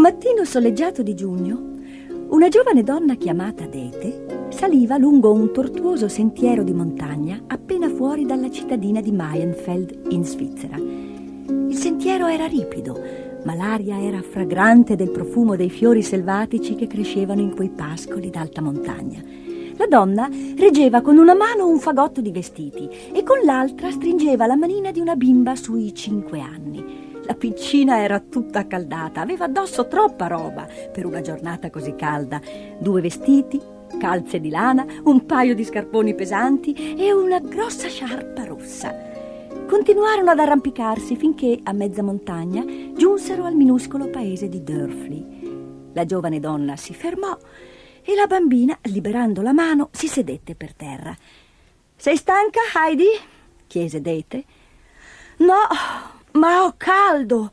mattino soleggiato di giugno, una giovane donna chiamata Dete saliva lungo un tortuoso sentiero di montagna appena fuori dalla cittadina di Maienfeld in Svizzera. Il sentiero era ripido, ma l'aria era fragrante del profumo dei fiori selvatici che crescevano in quei pascoli d'alta montagna. La donna reggeva con una mano un fagotto di vestiti e con l'altra stringeva la manina di una bimba sui 5 anni. La piccina era tutta accaldata, aveva addosso troppa roba per una giornata così calda. 2 vestiti, calze di lana, un paio di scarponi pesanti e una grossa sciarpa rossa. Continuarono ad arrampicarsi finché, a mezza montagna, giunsero al minuscolo paese di Dörfli. La giovane donna si fermò e la bambina, liberando la mano, si sedette per terra. «Sei stanca, Heidi?» chiese Dete. «No, ma ho caldo!»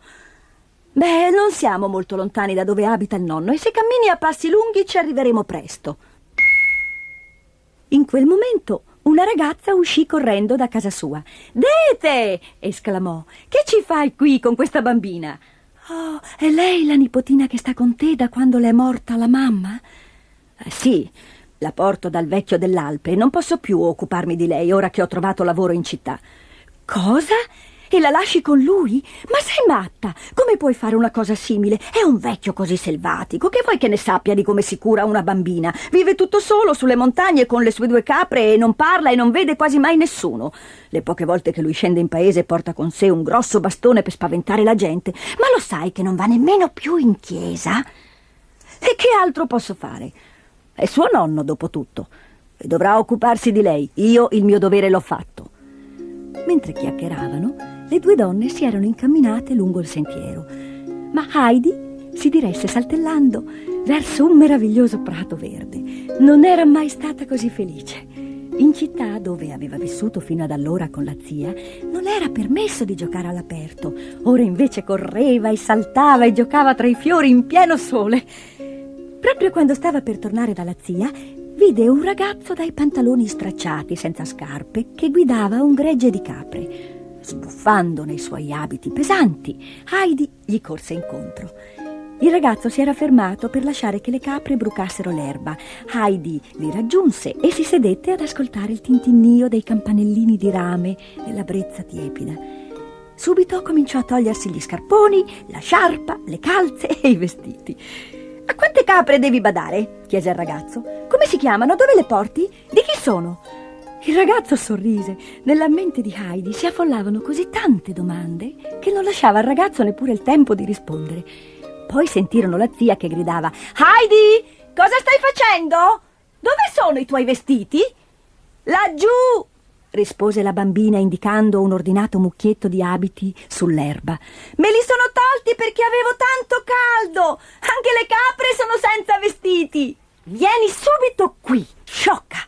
«Beh, non siamo molto lontani da dove abita il nonno e se cammini a passi lunghi ci arriveremo presto.» In quel momento una ragazza uscì correndo da casa sua. «Dete!» esclamò. «Che ci fai qui con questa bambina?» «Oh, è lei la nipotina che sta con te da quando le è morta la mamma?» «Sì, la porto dal vecchio dell'Alpe e non posso più occuparmi di lei ora che ho trovato lavoro in città.» «Cosa? E la lasci con lui? Ma sei matta! Come puoi fare una cosa simile? È un vecchio così selvatico, che vuoi che ne sappia di come si cura una bambina? Vive tutto solo sulle montagne con le sue 2 capre e non parla e non vede quasi mai nessuno. Le poche volte che lui scende in paese porta con sé un grosso bastone per spaventare la gente. Ma lo sai che non va nemmeno più in chiesa? E che altro posso fare? È suo nonno, dopo tutto, e dovrà occuparsi di lei. Io il mio dovere l'ho fatto.» Mentre chiacchieravano, le 2 donne si erano incamminate lungo il sentiero, ma Heidi si diresse saltellando verso un meraviglioso prato verde. Non era mai stata così felice. In città, dove aveva vissuto fino ad allora con la zia, non le era permesso di giocare all'aperto. Ora invece correva e saltava e giocava tra i fiori in pieno sole. Proprio quando stava per tornare dalla zia, vide un ragazzo dai pantaloni stracciati, senza scarpe, che guidava un gregge di capre. Sbuffando nei suoi abiti pesanti, Heidi gli corse incontro. Il ragazzo si era fermato per lasciare che le capre brucassero l'erba. Heidi li raggiunse e si sedette ad ascoltare il tintinnio dei campanellini di rame nella brezza tiepida. Subito cominciò a togliersi gli scarponi, la sciarpa, le calze e i vestiti. «A quante capre devi badare?» chiese il ragazzo. «Come si chiamano? Dove le porti? Di chi sono?» Il ragazzo sorrise. Nella mente di Heidi si affollavano così tante domande che non lasciava al ragazzo neppure il tempo di rispondere. Poi sentirono la zia che gridava: «Heidi, cosa stai facendo? Dove sono i tuoi vestiti?» «Laggiù!» rispose la bambina indicando un ordinato mucchietto di abiti sull'erba. «Me li sono tolti perché avevo tanto caldo! Anche le capre sono senza vestiti!» «Vieni subito qui, sciocca!»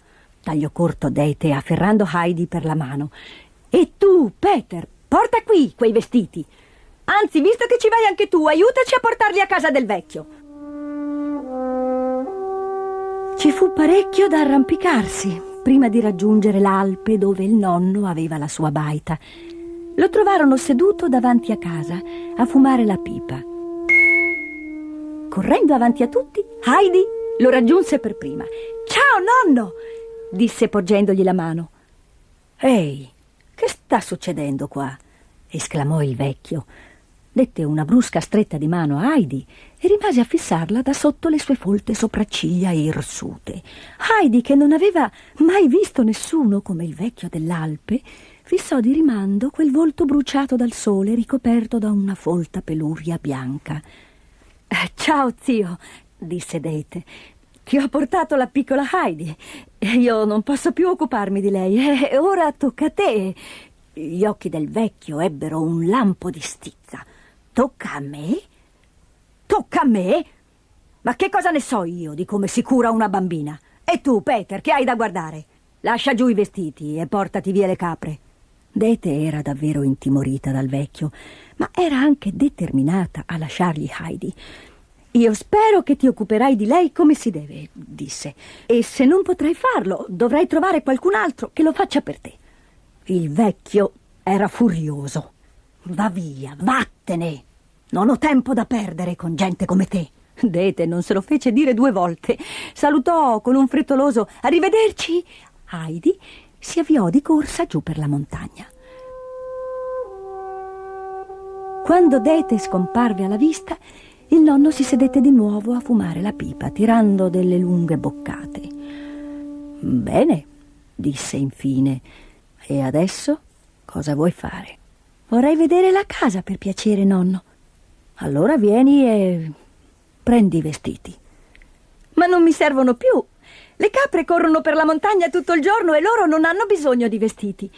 tagliò corto Dete afferrando Heidi per la mano. «E tu, Peter, porta qui quei vestiti! Anzi, visto che ci vai anche tu, aiutaci a portarli a casa del vecchio!» Ci fu parecchio da arrampicarsi prima di raggiungere l'Alpe dove il nonno aveva la sua baita. Lo trovarono seduto davanti a casa a fumare la pipa. Correndo avanti a tutti, Heidi lo raggiunse per prima. «Ciao, nonno!» disse porgendogli la mano. «Ehi, che sta succedendo qua?» esclamò il vecchio. Dette una brusca stretta di mano a Heidi e rimase a fissarla da sotto le sue folte sopracciglia irsute. Heidi, che non aveva mai visto nessuno come il vecchio dell'Alpe, fissò di rimando quel volto bruciato dal sole ricoperto da una folta peluria bianca. «Ciao, zio», disse Dete. «Ti ho portato la piccola Heidi. Io non posso più occuparmi di lei e ora tocca a te.» Gli occhi del vecchio ebbero un lampo di stizza. «Tocca a me? Tocca a me? Ma che cosa ne so io di come si cura una bambina? E tu, Peter, che hai da guardare? Lascia giù i vestiti e portati via le capre.» Dete era davvero intimorita dal vecchio, ma era anche determinata a lasciargli Heidi. «Io spero che ti occuperai di lei come si deve», disse. «E se non potrai farlo, dovrai trovare qualcun altro che lo faccia per te.» Il vecchio era furioso. «Va via, vattene!» Non ho tempo da perdere con gente come te. Dete non se lo fece dire 2 volte. Salutò con un frettoloso arrivederci. Heidi si avviò di corsa giù per la montagna. Quando Dete scomparve alla vista, il nonno si sedette di nuovo a fumare la pipa, tirando delle lunghe boccate. Bene, disse infine. E adesso cosa vuoi fare? Vorrei vedere la casa, per piacere, nonno. Allora vieni e prendi i vestiti. Ma non mi servono più. Le capre corrono per la montagna tutto il giorno e loro non hanno bisogno di vestiti.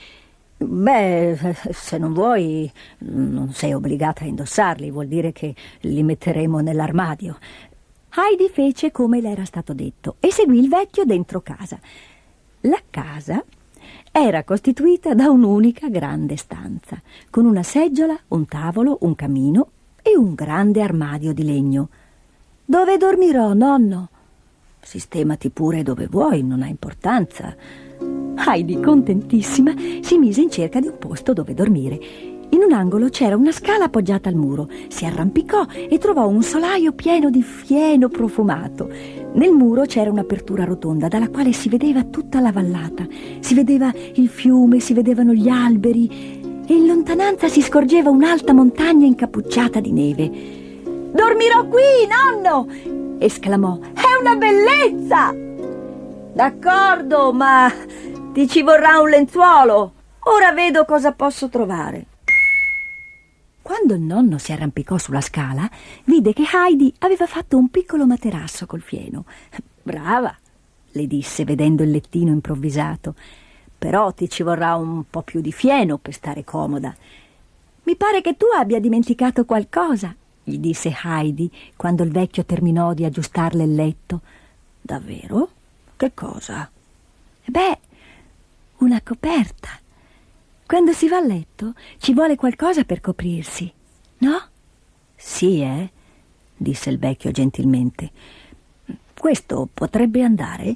Beh, se non vuoi, non sei obbligata a indossarli, vuol dire che li metteremo nell'armadio. Heidi fece come le era stato detto e seguì il vecchio dentro casa. La casa era costituita da un'unica grande stanza, con una seggiola, un tavolo, un camino e un grande armadio di legno. Dove dormirò, nonno? Sistemati pure dove vuoi, non ha importanza. Heidi, contentissima, si mise in cerca di un posto dove dormire. In un angolo c'era una scala appoggiata al muro. Si arrampicò e trovò un solaio pieno di fieno profumato. Nel muro c'era un'apertura rotonda dalla quale si vedeva tutta la vallata. Si vedeva il fiume, si vedevano gli alberi e in lontananza si scorgeva un'alta montagna incappucciata di neve. «Dormirò qui, nonno!» esclamò. «È una bellezza!» «D'accordo, ma ti ci vorrà un lenzuolo. Ora vedo cosa posso trovare.» Quando il nonno si arrampicò sulla scala, vide che Heidi aveva fatto un piccolo materasso col fieno. «Brava», le disse vedendo il lettino improvvisato, «però ti ci vorrà un po' più di fieno per stare comoda.» «Mi pare che tu abbia dimenticato qualcosa», gli disse Heidi quando il vecchio terminò di aggiustarle il letto. «Davvero? Che cosa?» «Beh, una coperta. Quando si va a letto ci vuole qualcosa per coprirsi, no?» «Sì, disse il vecchio gentilmente. «Questo potrebbe andare?»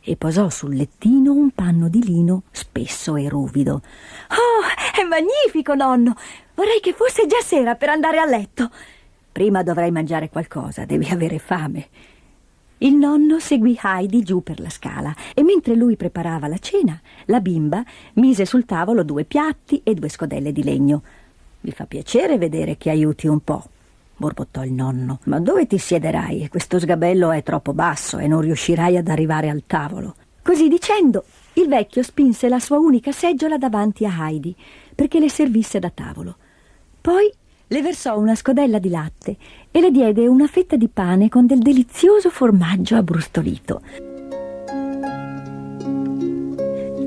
E posò sul lettino un panno di lino spesso e ruvido. «Oh, è magnifico, nonno! Vorrei che fosse già sera per andare a letto.» «Prima dovrai mangiare qualcosa, devi avere fame.» Il nonno seguì Heidi giù per la scala e mentre lui preparava la cena, la bimba mise sul tavolo 2 piatti e 2 scodelle di legno. «Mi fa piacere vedere che aiuti un po'», borbottò il nonno. «Ma dove ti siederai? Questo sgabello è troppo basso e non riuscirai ad arrivare al tavolo.» Così dicendo, il vecchio spinse la sua unica seggiola davanti a Heidi perché le servisse da tavolo. Poi le versò una scodella di latte e le diede una fetta di pane con del delizioso formaggio abbrustolito.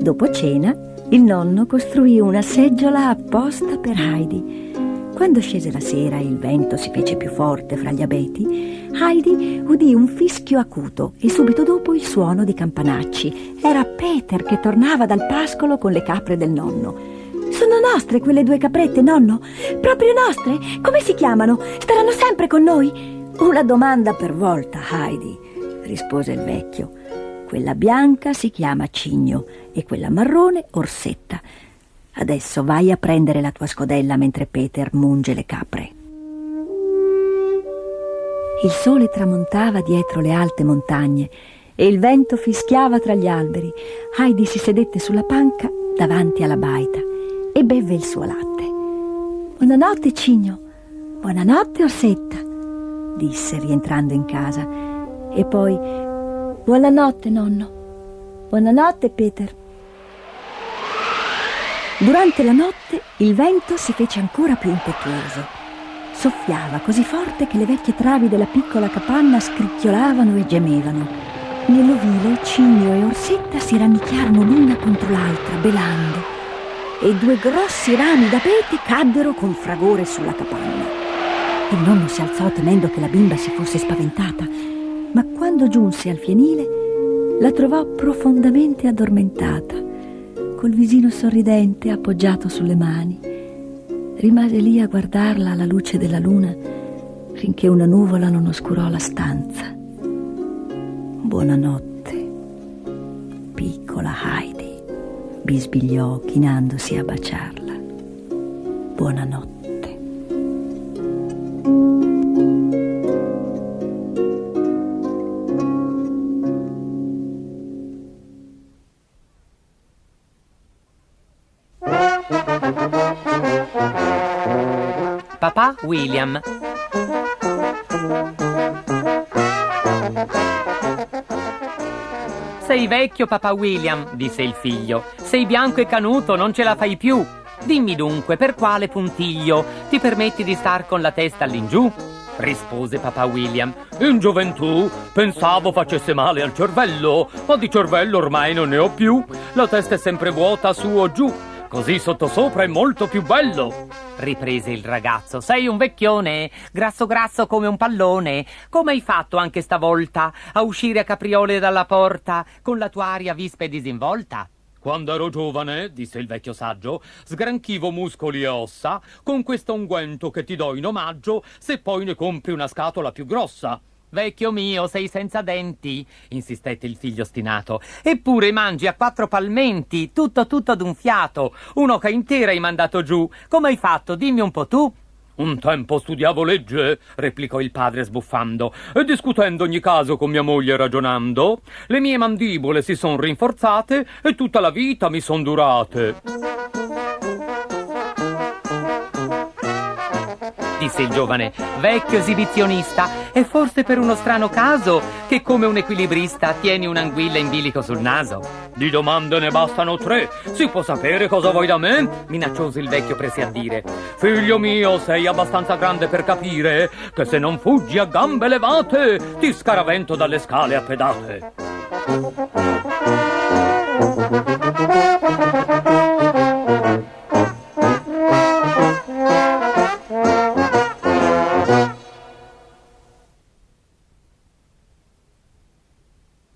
Dopo cena, il nonno costruì una seggiola apposta per Heidi. Quando scese la sera e il vento si fece più forte fra gli abeti, Heidi udì un fischio acuto e subito dopo il suono di campanacci. Era Peter che tornava dal pascolo con le capre del nonno. «Sono nostre quelle 2 caprette, nonno? Proprio nostre? Come si chiamano? Staranno sempre con noi?» «Una domanda per volta, Heidi», rispose il vecchio. «Quella bianca si chiama Cigno e quella marrone Orsetta. Adesso vai a prendere la tua scodella mentre Peter munge le capre.» Il sole tramontava dietro le alte montagne e il vento fischiava tra gli alberi. Heidi si sedette sulla panca davanti alla baita e bevve il suo latte. «Buonanotte, Cigno. Buonanotte, Orsetta», disse rientrando in casa. E poi: «Buonanotte, nonno. Buonanotte, Peter.» Durante la notte il vento si fece ancora più impetuoso. Soffiava così forte che le vecchie travi della piccola capanna scricchiolavano e gemevano. Nell'ovile Cigno e Orsetta si rannicchiarono l'una contro l'altra, belando, e 2 grossi rami d'abete caddero con fragore sulla capanna. Il nonno si alzò temendo che la bimba si fosse spaventata, ma quando giunse al fienile la trovò profondamente addormentata, col visino sorridente appoggiato sulle mani. Rimase lì a guardarla alla luce della luna finché una nuvola non oscurò la stanza. «Buonanotte, piccola Heidi», bisbigliò chinandosi a baciarla. «Buonanotte.» Papà William. Sei vecchio, papà William, disse il figlio. Sei bianco e canuto, non ce la fai più. Dimmi dunque, per quale puntiglio ti permetti di star con la testa all'ingiù? Rispose papà William. In gioventù pensavo facesse male al cervello, ma di cervello ormai non ne ho più. La testa è sempre vuota su o giù, così sottosopra è molto più bello. Riprese il ragazzo. Sei un vecchione, grasso grasso come un pallone. Come hai fatto anche stavolta a uscire a capriole dalla porta con la tua aria vispa e disinvolta? Quando ero giovane, disse il vecchio saggio, sgranchivo muscoli e ossa con questo unguento che ti do in omaggio se poi ne compri una scatola più grossa. Vecchio mio, sei senza denti, insistette il figlio ostinato. Eppure mangi a 4 palmenti, tutto d'un fiato. Un'oca intera hai mandato giù. Come hai fatto? Dimmi un po' tu. Un tempo studiavo legge, replicò il padre sbuffando, e discutendo ogni caso con mia moglie ragionando, le mie mandibole si son rinforzate e tutta la vita mi son durate. Disse il giovane, vecchio esibizionista, è forse per uno strano caso che come un equilibrista tieni un'anguilla in bilico sul naso? Di domande ne bastano 3, si può sapere cosa vuoi da me? Minaccioso il vecchio prese a dire. Figlio mio, sei abbastanza grande per capire che se non fuggi a gambe levate ti scaravento dalle scale a pedate.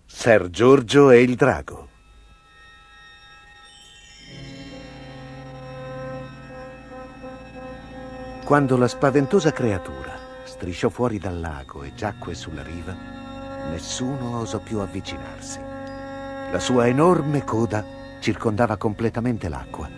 Ser Giorgio e il drago. Quando la spaventosa creatura strisciò fuori dal lago e giacque sulla riva, nessuno osò più avvicinarsi. La sua enorme coda circondava completamente l'acqua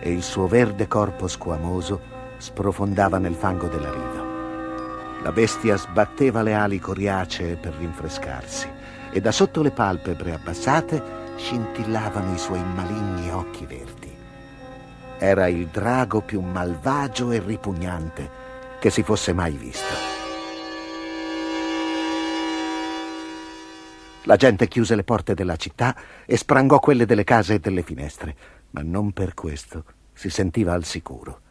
e il suo verde corpo squamoso sprofondava nel fango della riva. La bestia sbatteva le ali coriacee per rinfrescarsi e da sotto le palpebre abbassate scintillavano i suoi maligni occhi verdi. Era il drago più malvagio e ripugnante che si fosse mai visto. La gente chiuse le porte della città e sprangò quelle delle case e delle finestre, ma non per questo si sentiva al sicuro.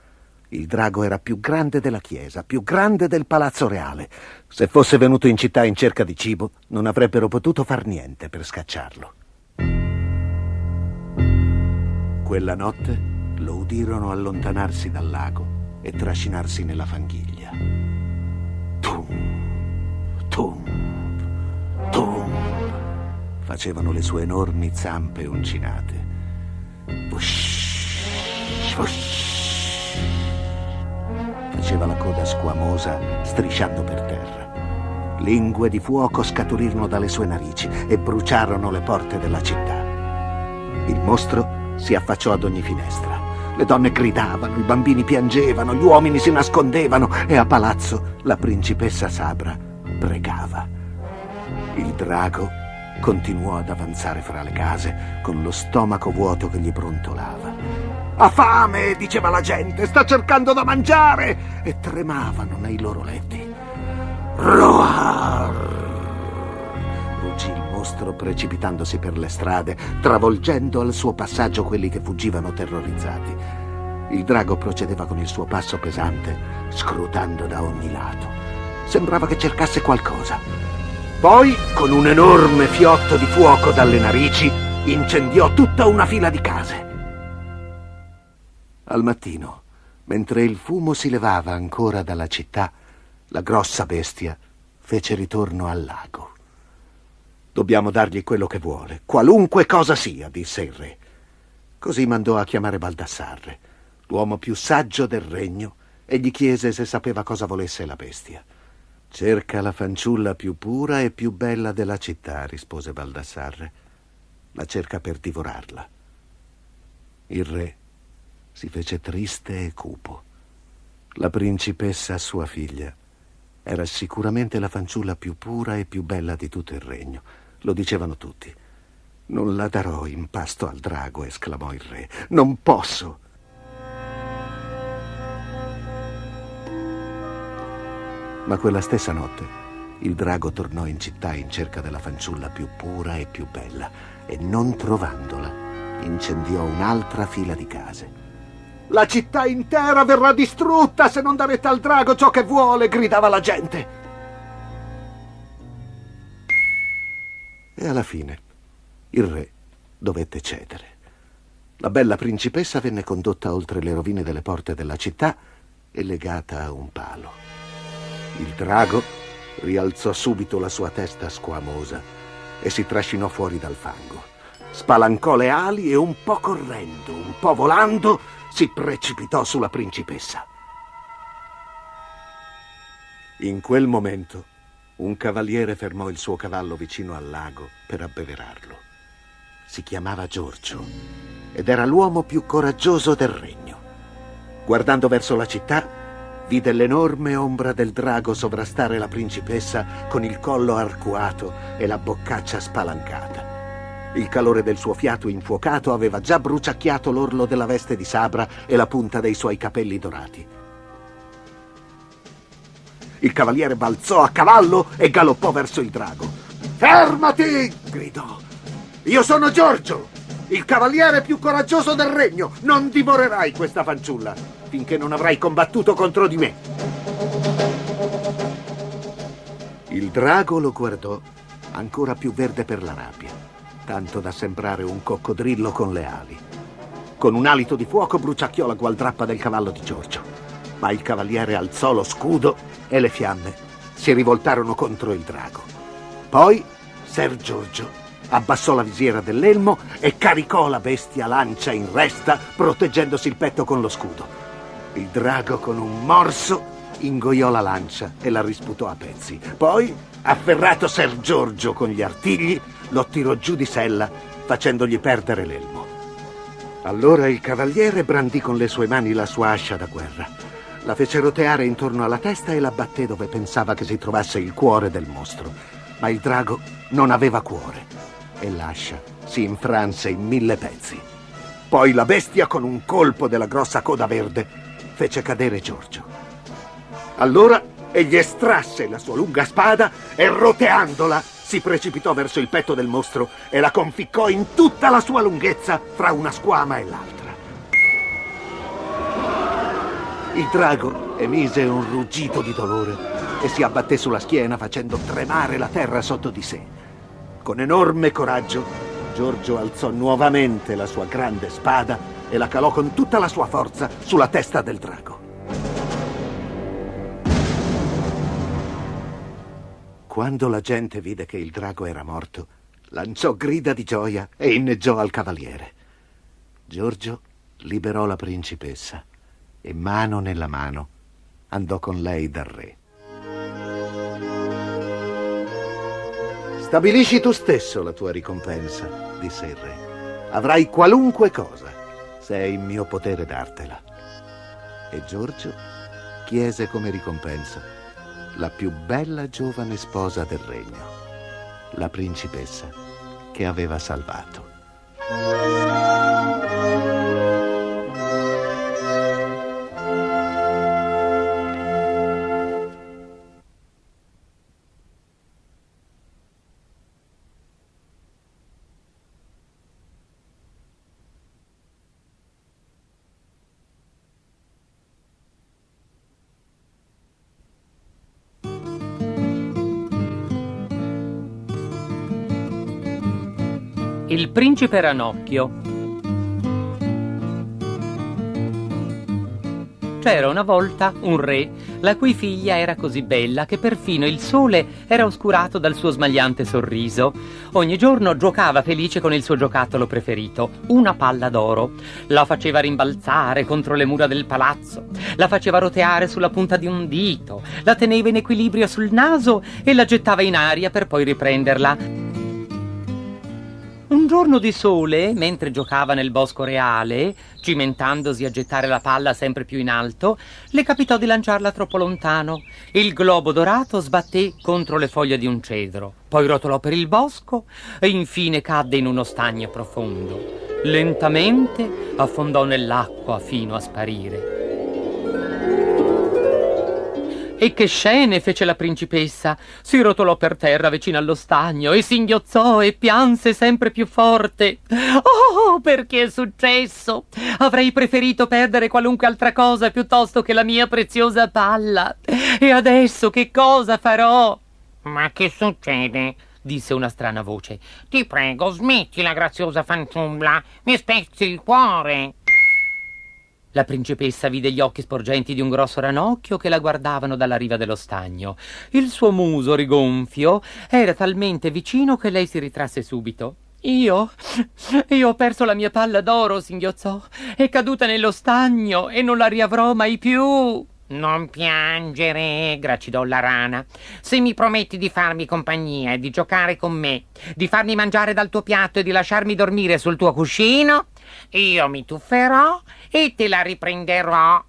Il drago era più grande della chiesa, più grande del palazzo reale. Se fosse venuto in città in cerca di cibo, non avrebbero potuto far niente per scacciarlo. Quella notte lo udirono allontanarsi dal lago e trascinarsi nella fanghiglia. Tum, tum, tum, facevano le sue enormi zampe uncinate. Vush, vush. Faceva la coda squamosa strisciando per terra. Lingue di fuoco scaturirono dalle sue narici e bruciarono le porte della città. Il mostro si affacciò ad ogni finestra. Le donne gridavano, i bambini piangevano, gli uomini si nascondevano e a palazzo la principessa Sabra pregava. Il drago continuò ad avanzare fra le case con lo stomaco vuoto che gli brontolava. Ha fame, diceva la gente, sta cercando da mangiare, e tremavano nei loro letti. Roar! Ruggì il mostro precipitandosi per le strade, travolgendo al suo passaggio quelli che fuggivano terrorizzati. Il drago procedeva con il suo passo pesante, scrutando da ogni lato. Sembrava che cercasse qualcosa. Poi, con un enorme fiotto di fuoco dalle narici, incendiò tutta una fila di case. Al mattino, mentre il fumo si levava ancora dalla città, la grossa bestia fece ritorno al lago. Dobbiamo dargli quello che vuole, qualunque cosa sia, disse il re. Così mandò a chiamare Baldassarre, l'uomo più saggio del regno, e gli chiese se sapeva cosa volesse la bestia. Cerca la fanciulla più pura e più bella della città, rispose Baldassarre. La cerca per divorarla. Il re si fece triste e cupo. La principessa, sua figlia, era sicuramente la fanciulla più pura e più bella di tutto il regno. Lo dicevano tutti. Non la darò in pasto al drago, esclamò il re. Non posso. Ma quella stessa notte il drago tornò in città in cerca della fanciulla più pura e più bella e, non trovandola, incendiò un'altra fila di case. La città intera verrà distrutta se non darete al drago ciò che vuole, gridava la gente. E alla fine il re dovette cedere. La bella principessa venne condotta oltre le rovine delle porte della città e legata a un palo. Il drago rialzò subito la sua testa squamosa e si trascinò fuori dal fango. Spalancò le ali e, un po' correndo, un po' volando, si precipitò sulla principessa. In quel momento un cavaliere fermò il suo cavallo vicino al lago per abbeverarlo. Si chiamava Giorgio ed era l'uomo più coraggioso del regno. Guardando verso la città, vide l'enorme ombra del drago sovrastare la principessa con il collo arcuato e la boccaccia spalancata. Il calore del suo fiato infuocato aveva già bruciacchiato l'orlo della veste di Sabra e la punta dei suoi capelli dorati. Il cavaliere balzò a cavallo e galoppò verso il drago. «Fermati!» gridò. «Io sono Giorgio, il cavaliere più coraggioso del regno. Non divorerai questa fanciulla finché non avrai combattuto contro di me.» Il drago lo guardò, ancora più verde per la rabbia, tanto da sembrare un coccodrillo con le ali. Con un alito di fuoco bruciacchiò la gualdrappa del cavallo di Giorgio, ma il cavaliere alzò lo scudo e le fiamme si rivoltarono contro il drago. Poi Ser Giorgio abbassò la visiera dell'elmo e caricò la bestia lancia in resta, proteggendosi il petto con lo scudo. Il drago, con un morso, ingoiò la lancia e la risputò a pezzi. Poi, afferrato Ser Giorgio con gli artigli, lo tirò giù di sella, facendogli perdere l'elmo. Allora il cavaliere brandì con le sue mani la sua ascia da guerra. La fece roteare intorno alla testa e la batté dove pensava che si trovasse il cuore del mostro. Ma il drago non aveva cuore e l'ascia si infranse in 1000 pezzi. Poi la bestia, con un colpo della grossa coda verde, fece cadere Giorgio. Allora egli estrasse la sua lunga spada e, roteandola, si precipitò verso il petto del mostro e la conficcò in tutta la sua lunghezza fra una squama e l'altra. Il drago emise un ruggito di dolore e si abbatté sulla schiena, facendo tremare la terra sotto di sé. Con enorme coraggio, Giorgio alzò nuovamente la sua grande spada e la calò con tutta la sua forza sulla testa del drago. Quando la gente vide che il drago era morto, lanciò grida di gioia e inneggiò al cavaliere. Giorgio liberò la principessa e, mano nella mano, andò con lei dal re. «Stabilisci tu stesso la tua ricompensa», disse il re. «Avrai qualunque cosa, se è in mio potere dartela.» E Giorgio chiese come ricompensa la più bella giovane sposa del regno, la principessa che aveva salvato. Il principe Ranocchio. C'era una volta un re, la cui figlia era così bella che perfino il sole era oscurato dal suo smagliante sorriso. Ogni giorno giocava felice con il suo giocattolo preferito, una palla d'oro. La faceva rimbalzare contro le mura del palazzo, la faceva roteare sulla punta di un dito, la teneva in equilibrio sul naso e la gettava in aria per poi riprenderla. Un giorno di sole, mentre giocava nel bosco reale, cimentandosi a gettare la palla sempre più in alto, le capitò di lanciarla troppo lontano. Il globo dorato sbatté contro le foglie di un cedro, poi rotolò per il bosco e infine cadde in uno stagno profondo. Lentamente affondò nell'acqua fino a sparire. E che scene fece la principessa! Si rotolò per terra vicino allo stagno e singhiozzò e pianse sempre più forte. Oh, perché è successo? Avrei preferito perdere qualunque altra cosa piuttosto che la mia preziosa palla. E adesso che cosa farò? Ma che succede? Disse una strana voce. Ti prego, smettila, graziosa fanciulla. Mi spezzi il cuore. La principessa vide gli occhi sporgenti di un grosso ranocchio che la guardavano dalla riva dello stagno. Il suo muso rigonfio era talmente vicino che lei si ritrasse subito. Io ho perso la mia palla d'oro, singhiozzò. È caduta nello stagno e non la riavrò mai più. Non piangere, gracidò la rana. Se mi prometti di farmi compagnia e di giocare con me, di farmi mangiare dal tuo piatto e di lasciarmi dormire sul tuo cuscino, io mi tufferò e te la riprenderò.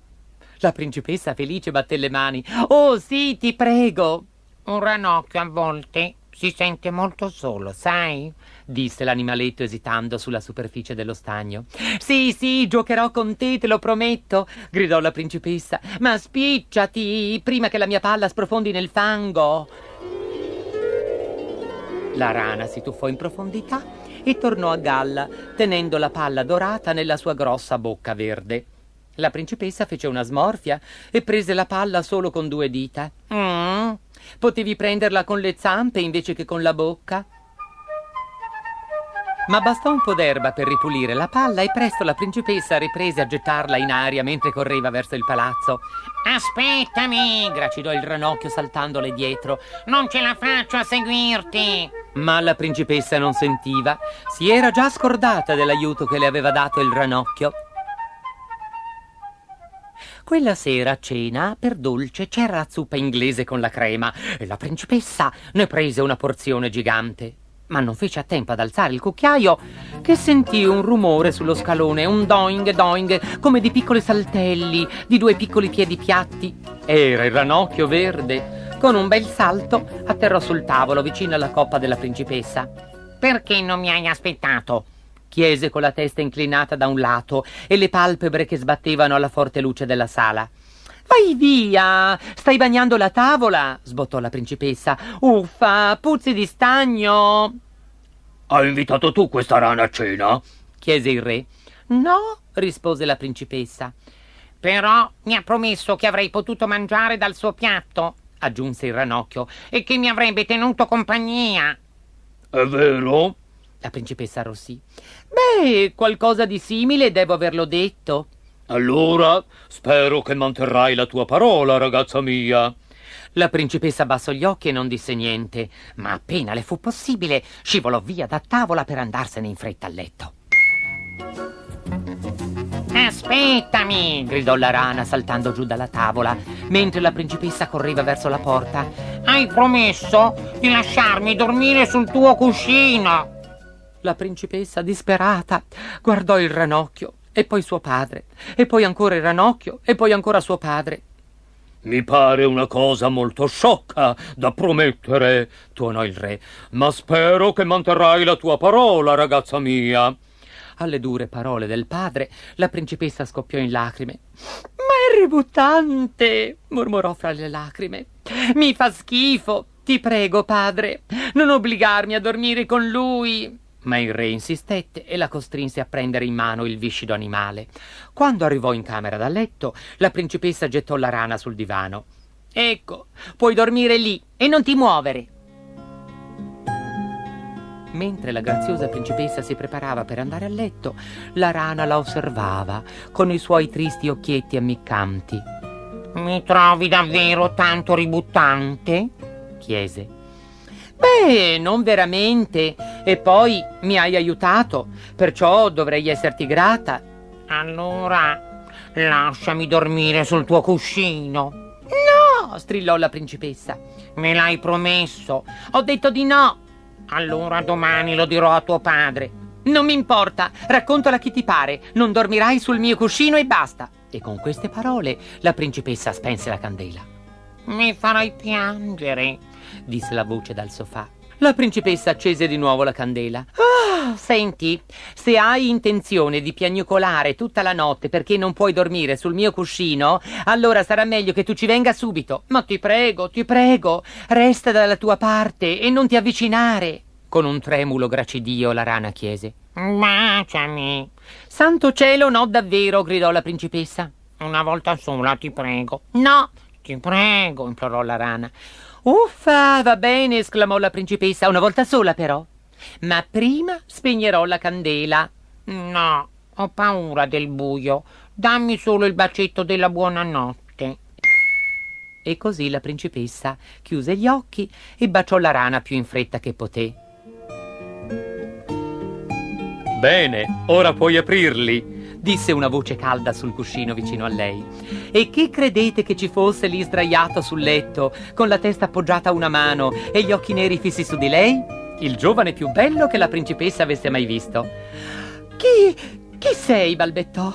La principessa felice batté le mani. Oh sì, ti prego. Un ranocchio a volte si sente molto solo, sai? Disse l'animaletto esitando sulla superficie dello stagno. Sì, giocherò con te, te lo prometto, gridò la principessa. Ma spicciati prima che la mia palla sprofondi nel fango. La rana si tuffò in profondità e tornò a galla, tenendo la palla dorata nella sua grossa bocca verde. La principessa fece una smorfia e prese la palla solo con 2 dita. Potevi prenderla con le zampe invece che con la bocca? Ma bastò un po' d'erba per ripulire la palla e presto la principessa riprese a gettarla in aria mentre correva verso il palazzo. Aspettami, gracidò il ranocchio saltandole dietro. Non ce la faccio a seguirti. Ma la principessa non sentiva. Si era già scordata dell'aiuto che le aveva dato il ranocchio. Quella sera a cena, per dolce, c'era la zuppa inglese con la crema e la principessa ne prese una porzione gigante. Ma non fece a tempo ad alzare il cucchiaio che sentì un rumore sullo scalone, un doing doing, come di piccoli saltelli, di 2 piccoli piedi piatti. Era il ranocchio verde. Con un bel salto atterrò sul tavolo vicino alla coppa della principessa. Perché non mi hai aspettato? Chiese con la testa inclinata da un lato e le palpebre che sbattevano alla forte luce della sala. Vai via! Stai bagnando la tavola! Sbottò la principessa. Uffa, puzzi di stagno! Hai invitato tu questa rana a cena? Chiese il re. No, rispose la principessa. Però mi ha promesso che avrei potuto mangiare dal suo piatto, aggiunse il ranocchio. e che mi avrebbe tenuto compagnia. È vero? La principessa arrossì. Beh, qualcosa di simile devo averlo detto. Allora, spero che manterrai la tua parola, ragazza mia. La principessa abbassò gli occhi e non disse niente, ma appena le fu possibile scivolò via da tavola per andarsene in fretta a letto. Aspettami, Gridò la rana saltando giù dalla tavola, mentre la principessa correva verso la porta. hai promesso di lasciarmi dormire sul tuo cuscino. La principessa, disperata, guardò il ranocchio, e poi suo padre, e poi ancora il ranocchio, e poi ancora suo padre. Mi pare una cosa molto sciocca da promettere, tuonò il re, ma spero che manterrai la tua parola, ragazza mia. Alle dure parole del padre, la principessa scoppiò in lacrime. Ma è ributtante, mormorò fra le lacrime. Mi fa schifo. Ti prego, padre, non obbligarmi a dormire con lui. Ma il re insistette e la costrinse a prendere in mano il viscido animale. Quando arrivò in camera da letto, la principessa gettò la rana sul divano. Ecco, puoi dormire lì e non ti muovere. Mentre la graziosa principessa si preparava per andare a letto, la rana la osservava con i suoi tristi occhietti ammiccanti. Mi trovi davvero tanto ributtante? Chiese. Beh, non veramente. E poi mi hai aiutato, perciò dovrei esserti grata. Allora, lasciami dormire sul tuo cuscino. No, strillò la principessa. Me l'hai promesso. Ho detto di no. Allora domani lo dirò a tuo padre. Non mi importa, raccontala a chi ti pare. Non dormirai sul mio cuscino e basta. E con queste parole la principessa spense la candela. Mi farai piangere, disse la voce dal sofà. La principessa accese di nuovo la candela. Ah, senti, se hai intenzione di piagnucolare tutta la notte perché non puoi dormire sul mio cuscino, allora sarà meglio che tu ci venga subito. Ma ti prego, resta dalla tua parte e non ti avvicinare. Con un tremulo gracidio la rana chiese. Baciami. Santo cielo, no davvero, gridò la principessa. Una volta sola, ti prego. No, Ti prego. implorò la rana. Uffa, va bene, esclamò la principessa, una volta sola però. Ma prima spegnerò la candela. No, ho paura del buio. Dammi solo il bacetto della buonanotte. E così la principessa chiuse gli occhi e baciò la rana più in fretta che poté. Bene, ora puoi aprirli. Disse una voce calda sul cuscino vicino a lei. E chi credete che ci fosse lì sdraiato sul letto, con la testa appoggiata a una mano e gli occhi neri fissi su di lei? Il giovane più bello che la principessa avesse mai visto. Chi sei? Balbettò.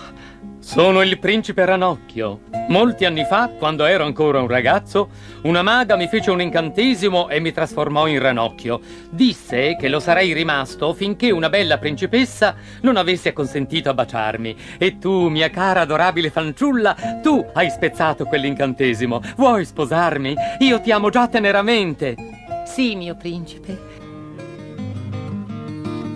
Sono il principe Ranocchio. Molti anni fa, quando ero ancora un ragazzo, una maga mi fece un incantesimo e mi trasformò in ranocchio. Disse che lo sarei rimasto finché una bella principessa non avesse acconsentito a baciarmi. E tu, mia cara adorabile fanciulla, tu hai spezzato quell'incantesimo. Vuoi sposarmi? Io ti amo già teneramente. Sì, mio principe.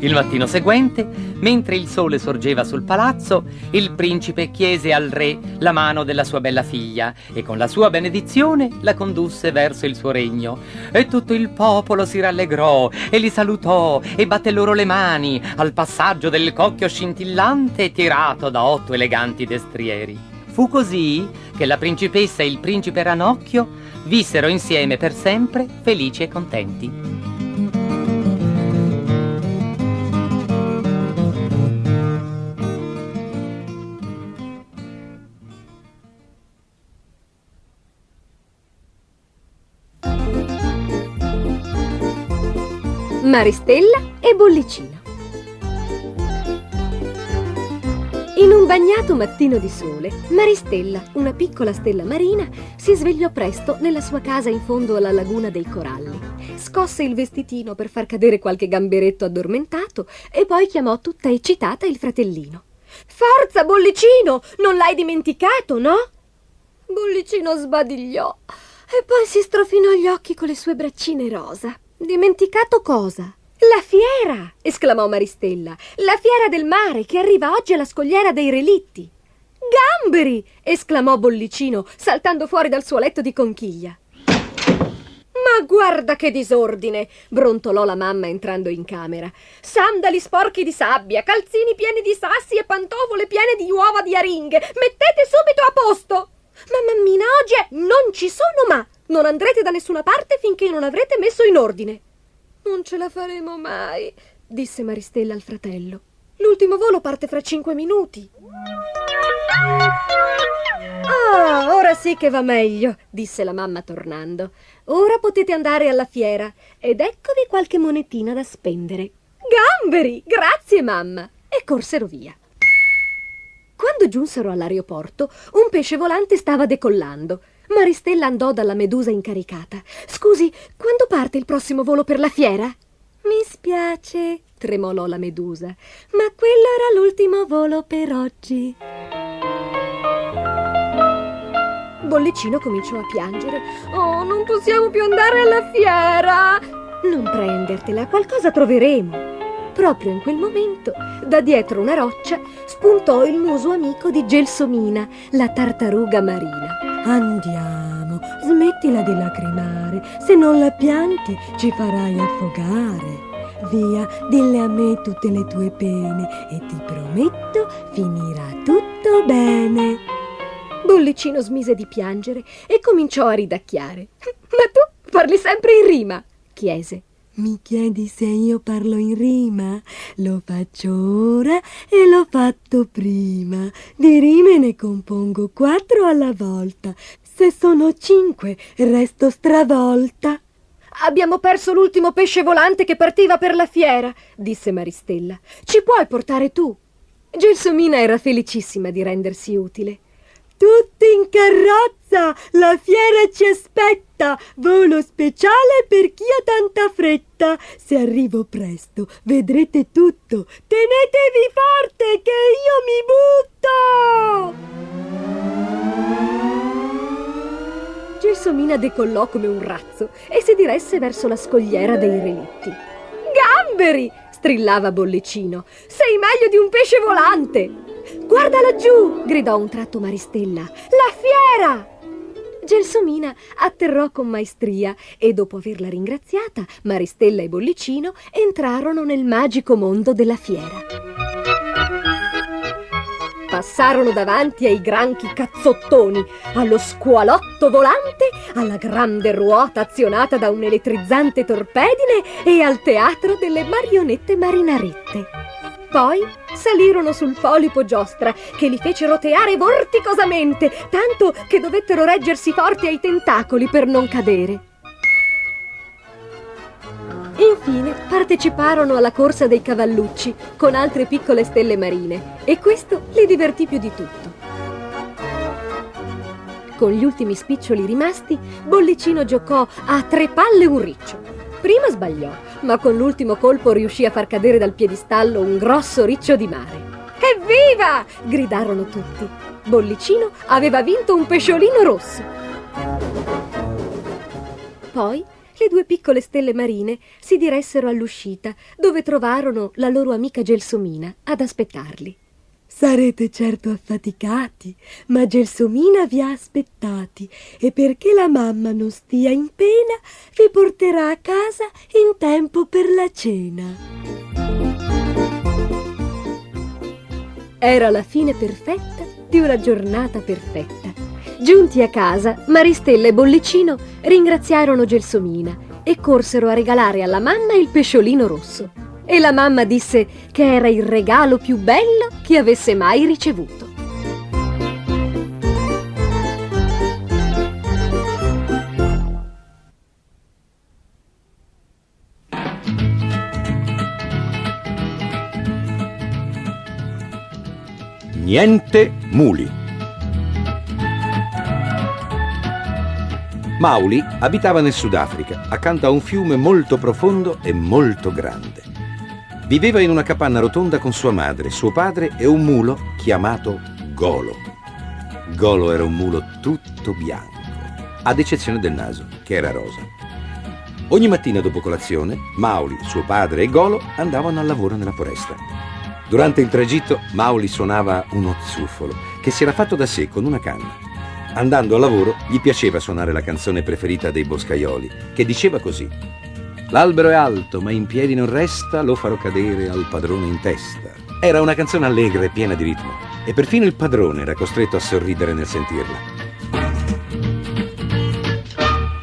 Il mattino seguente, mentre il sole sorgeva sul palazzo, il principe chiese al re la mano della sua bella figlia e con la sua benedizione la condusse verso il suo regno. E tutto il popolo si rallegrò e li salutò e batté loro le mani al passaggio del cocchio scintillante tirato da 8 eleganti destrieri. Fu così che la principessa e il principe Ranocchio vissero insieme per sempre, felici e contenti. Maristella e Bollicino. In un bagnato mattino di sole, Maristella, una piccola stella marina, si svegliò presto nella sua casa in fondo alla laguna dei coralli. Scosse il vestitino per far cadere qualche gamberetto addormentato e poi chiamò tutta eccitata il fratellino. «Forza, Bollicino! Non l'hai dimenticato, no?» Bollicino sbadigliò e poi si strofinò gli occhi con le sue braccine rosa. «Dimenticato cosa?» «La fiera!» esclamò Maristella. «La fiera del mare che arriva oggi alla scogliera dei relitti!» «Gamberi!» esclamò Bollicino, saltando fuori dal suo letto di conchiglia. «Ma guarda che disordine!» brontolò la mamma entrando in camera. «Sandali sporchi di sabbia, calzini pieni di sassi e pantofole piene di uova di aringhe! Mettete subito a posto!» «Ma mammina, oggi non ci sono ma! Non andrete da nessuna parte finché non avrete messo in ordine!» «Non ce la faremo mai», disse Maristella al fratello. «L'ultimo volo parte fra 5 minuti». «Ah, ora sì che va meglio», disse la mamma tornando. «Ora potete andare alla fiera ed eccovi qualche monetina da spendere». «Gamberi! Grazie, mamma!» E corsero via. Quando giunsero all'aeroporto, un pesce volante stava decollando. Maristella andò dalla medusa incaricata. «Scusi, quando parte il prossimo volo per la fiera?» «Mi spiace», tremolò la medusa, «ma quello era l'ultimo volo per oggi». Bollicino cominciò a piangere. «Oh, non possiamo più andare alla fiera!» «Non prendertela, qualcosa troveremo». Proprio in quel momento, da dietro una roccia, spuntò il muso amico di Gelsomina, la tartaruga marina. «Andiamo, smettila di lacrimare, se non la pianti ci farai affogare. Via, dille a me tutte le tue pene e ti prometto finirà tutto bene». Bollicino smise di piangere e cominciò a ridacchiare. «Ma tu parli sempre in rima?» chiese. «Mi chiedi se io parlo in rima? Lo faccio ora e l'ho fatto prima. Di rime ne compongo 4 alla volta. Se sono 5, resto stravolta». «Abbiamo perso l'ultimo pesce volante che partiva per la fiera», disse Maristella. «Ci puoi portare tu?» Gelsomina era felicissima di rendersi utile. «Tutti in carrozza! La fiera ci aspetta!» aspetta, volo speciale per chi ha tanta fretta. Se arrivo presto, vedrete tutto. Tenetevi forte che io mi butto! Gelsomina decollò come un razzo e si diresse verso la scogliera dei relitti. Gamberi! Strillava Bollicino. Sei meglio di un pesce volante! Guarda laggiù! Gridò a un tratto Maristella. La fiera! Gelsomina atterrò con maestria e dopo averla ringraziata, Maristella e Bollicino entrarono nel magico mondo della fiera. Passarono davanti ai granchi cazzottoni, allo squalotto volante, alla grande ruota azionata da un elettrizzante torpedine e al teatro delle marionette marinarette. Poi salirono sul polipo giostra, che li fece roteare vorticosamente, tanto che dovettero reggersi forti ai tentacoli per non cadere. Infine parteciparono alla corsa dei cavallucci con altre piccole stelle marine e questo li divertì più di tutto. Con gli ultimi spiccioli rimasti, Bollicino giocò a 3 palle e un riccio. Prima sbagliò, ma con l'ultimo colpo riuscì a far cadere dal piedistallo un grosso riccio di mare. Evviva! Gridarono tutti. Bollicino aveva vinto un pesciolino rosso. Poi le 2 piccole stelle marine si diressero all'uscita, dove trovarono la loro amica Gelsomina ad aspettarli. Sarete certo affaticati, ma Gelsomina vi ha aspettati e perché la mamma non stia in pena, vi porterà a casa in tempo per la cena. Era la fine perfetta di una giornata perfetta. Giunti a casa, Maristella e Bollicino ringraziarono Gelsomina e corsero a regalare alla mamma il pesciolino rosso. E la mamma disse che era il regalo più bello che avesse mai ricevuto. Niente muli. Mauly abitava nel Sudafrica, accanto a un fiume molto profondo e molto grande. Viveva in una capanna rotonda con sua madre, suo padre e un mulo chiamato Golo. Golo era un mulo tutto bianco, ad eccezione del naso, che era rosa. Ogni mattina dopo colazione, Mauly, suo padre e Golo andavano al lavoro nella foresta. Durante il tragitto, Mauly suonava uno zufolo che si era fatto da sé con una canna. Andando al lavoro, gli piaceva suonare la canzone preferita dei boscaioli, che diceva così: l'albero è alto, ma in piedi non resta, lo farò cadere al padrone in testa. Era una canzone allegra e piena di ritmo, e perfino il padrone era costretto a sorridere nel sentirla.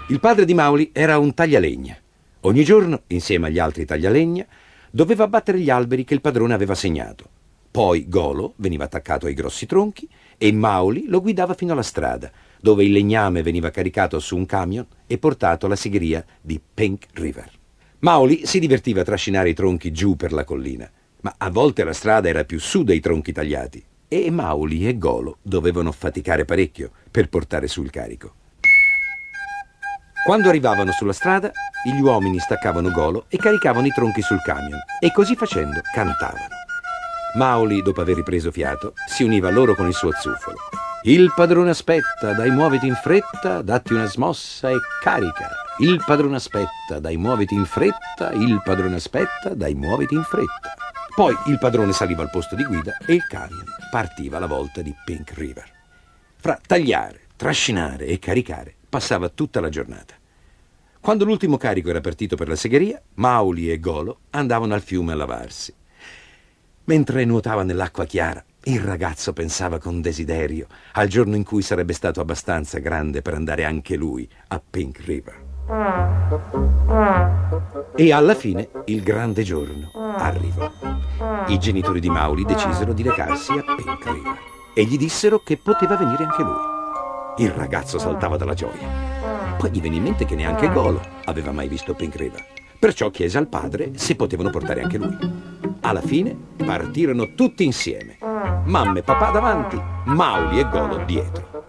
Il padre di Mauly era un taglialegna. Ogni giorno, insieme agli altri taglialegna, doveva abbattere gli alberi che il padrone aveva segnato. Poi Golo veniva attaccato ai grossi tronchi e Mauly lo guidava fino alla strada, dove il legname veniva caricato su un camion e portato alla segheria di Pink River. Mauly si divertiva a trascinare i tronchi giù per la collina, ma a volte la strada era più su dei tronchi tagliati e Mauly e Golo dovevano faticare parecchio per portare su il carico. Quando arrivavano sulla strada, gli uomini staccavano Golo e caricavano i tronchi sul camion e così facendo cantavano. Mauly, dopo aver ripreso fiato, si univa a loro con il suo zufolo. Il padrone aspetta, dai muoviti in fretta, datti una smossa e carica. Il padrone aspetta, dai muoviti in fretta, il padrone aspetta, dai muoviti in fretta. Poi il padrone saliva al posto di guida e il camion partiva alla volta di Pink River. Fra tagliare, trascinare e caricare passava tutta la giornata. Quando l'ultimo carico era partito per la segheria, Mauly e Golo andavano al fiume a lavarsi. Mentre nuotava nell'acqua chiara, il ragazzo pensava con desiderio al giorno in cui sarebbe stato abbastanza grande per andare anche lui a Pink River. E alla fine il grande giorno arrivò. I genitori di Mauly decisero di recarsi a Pink River e gli dissero che poteva venire anche lui. Il ragazzo saltava dalla gioia. Poi gli venne in mente che neanche Golo aveva mai visto Pink River. Perciò chiese al padre se potevano portare anche lui. Alla fine partirono tutti insieme. Mamma e papà davanti, Mauly e Golo dietro.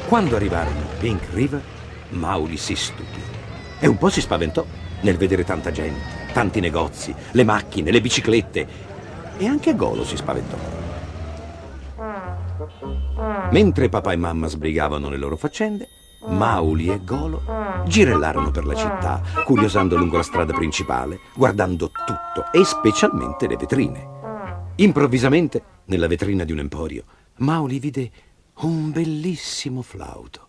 Quando arrivarono a Pink River, Maury si stupì e un po' si spaventò nel vedere tanta gente, tanti negozi, le macchine, le biciclette, e anche Golo si spaventò. Mentre papà e mamma sbrigavano le loro faccende, Maury e Golo girellarono per la città, curiosando lungo la strada principale, guardando tutto e specialmente le vetrine. Improvvisamente, nella vetrina di un emporio, Maury vide un bellissimo flauto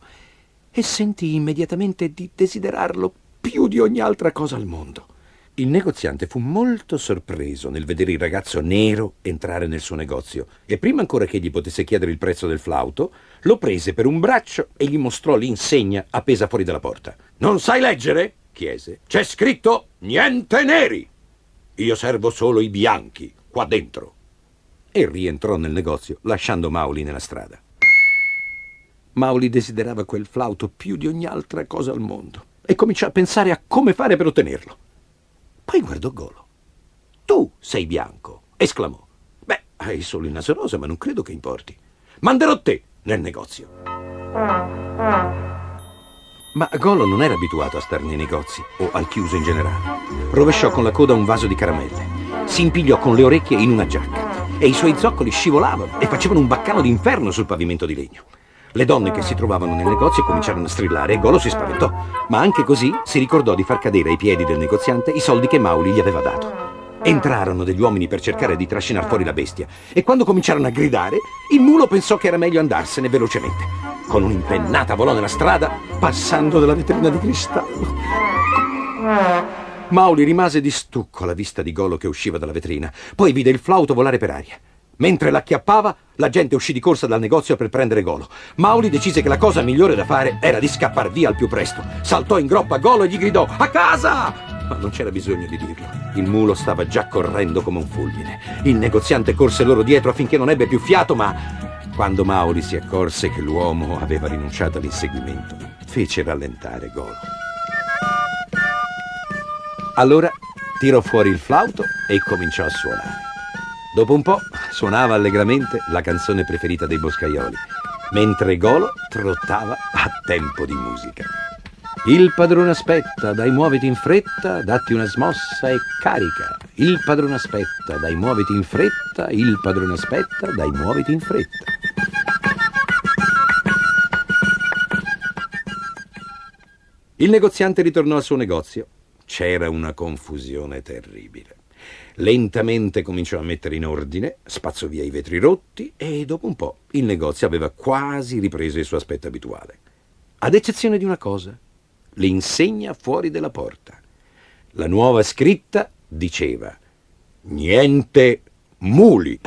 e sentì immediatamente di desiderarlo più di ogni altra cosa al mondo. Il negoziante fu molto sorpreso nel vedere il ragazzo nero entrare nel suo negozio e prima ancora che gli potesse chiedere il prezzo del flauto, lo prese per un braccio e gli mostrò l'insegna appesa fuori dalla porta. «Non sai leggere?» chiese. «C'è scritto niente neri! Io servo solo i bianchi, qua dentro!» E rientrò nel negozio, lasciando Maury nella strada. Maury desiderava quel flauto più di ogni altra cosa al mondo e cominciò a pensare a come fare per ottenerlo. Poi guardò Golo. «Tu sei bianco!» esclamò. «Beh, hai solo il naso rosa, ma non credo che importi. Manderò te nel negozio!» Ma Golo non era abituato a stare nei negozi o al chiuso in generale. Rovesciò con la coda un vaso di caramelle, si impigliò con le orecchie in una giacca e i suoi zoccoli scivolavano e facevano un baccano d'inferno sul pavimento di legno. Le donne che si trovavano nel negozio cominciarono a strillare e Golo si spaventò, ma anche così si ricordò di far cadere ai piedi del negoziante i soldi che Maury gli aveva dato. Entrarono degli uomini per cercare di trascinar fuori la bestia e quando cominciarono a gridare, il mulo pensò che era meglio andarsene velocemente. Con un'impennata volò nella strada, passando dalla vetrina di cristallo. Maury rimase di stucco alla vista di Golo che usciva dalla vetrina, poi vide il flauto volare per aria. Mentre l'acchiappava, la gente uscì di corsa dal negozio per prendere Golo. Maury decise che la cosa migliore da fare era di scappar via al più presto. Saltò in groppa a Golo e gli gridò: «A casa!» Ma non c'era bisogno di dirlo. Il mulo stava già correndo come un fulmine. Il negoziante corse loro dietro affinché non ebbe più fiato, ma quando Maury si accorse che l'uomo aveva rinunciato all'inseguimento, fece rallentare Golo. Allora tirò fuori il flauto e cominciò a suonare. Dopo un po' suonava allegramente la canzone preferita dei boscaioli, mentre Golo trottava a tempo di musica. Il padrone aspetta, dai muoviti in fretta, datti una smossa e carica. Il padrone aspetta, dai muoviti in fretta, il padrone aspetta, dai muoviti in fretta. Il negoziante ritornò al suo negozio. C'era una confusione terribile. Lentamente cominciò a mettere in ordine, spazzò via i vetri rotti e dopo un po' il negozio aveva quasi ripreso il suo aspetto abituale. Ad eccezione di una cosa, l'insegna fuori della porta. La nuova scritta diceva: «Niente muli».